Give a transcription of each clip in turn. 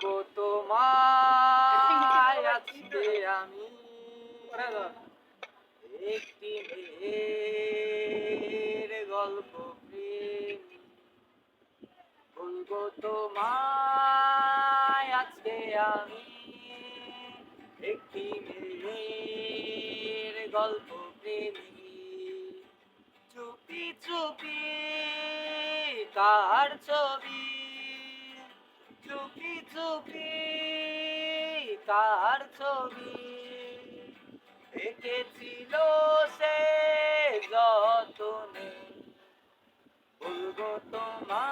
বলবো তোমায় আজকে আমি একটি মেয়ের গল্প প্রেম। বলবো তোমায় আজকে আমি একটি মেয়ের গল্প প্রেমী। চুপি চুপি কার ছবি, চুপি চুপি কার ছবি এঁকেছিল সে যতনে। বলবো তোমায়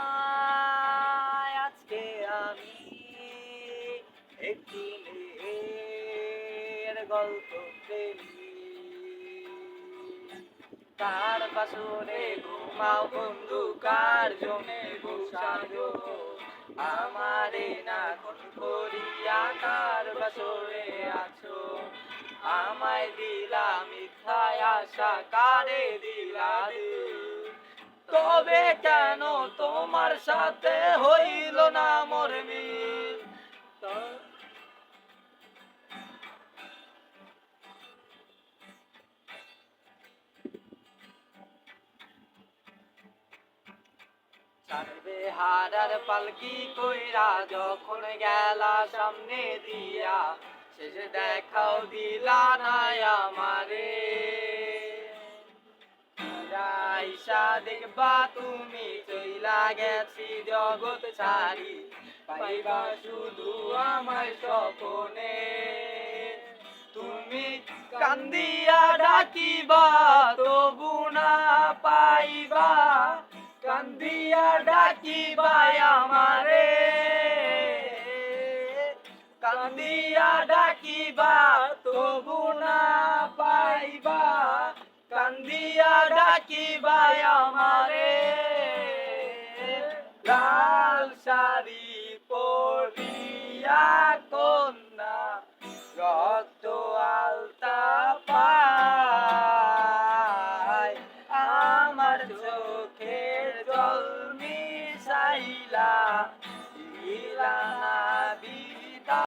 আজকে আমি একটি মেয়ের গল্প প্রেমী। কার বাসরে ঘুমাও বন্ধু, কার জমে বসালো আমারে না কোন করিয়া, কার বাসরে আছো আমায় দিলা মিথ্যায় আশা, কারে দিলা তবে কেন তোমার সাথে হইল না মোর মিল। ছাড়বে হারার পালকি কইরা যখন গেলা সামনে দিয়া, শেষে দেখাও দিলা না আমারে। আইসা দেখবা তুমি চইলা গেছি জগৎ ছাড়ি, পাইবা শুধু আমায় স্বপনে। তুমি কান্দিয়া ডাকিবা তবু না পাইবা, কান্দিয়া ডাকিবা আমারে, কান্দিয়া ডাকিবা তবু না পাইবা, কান্দিয়া ডাকিবা আমারে। লাল শাড়ি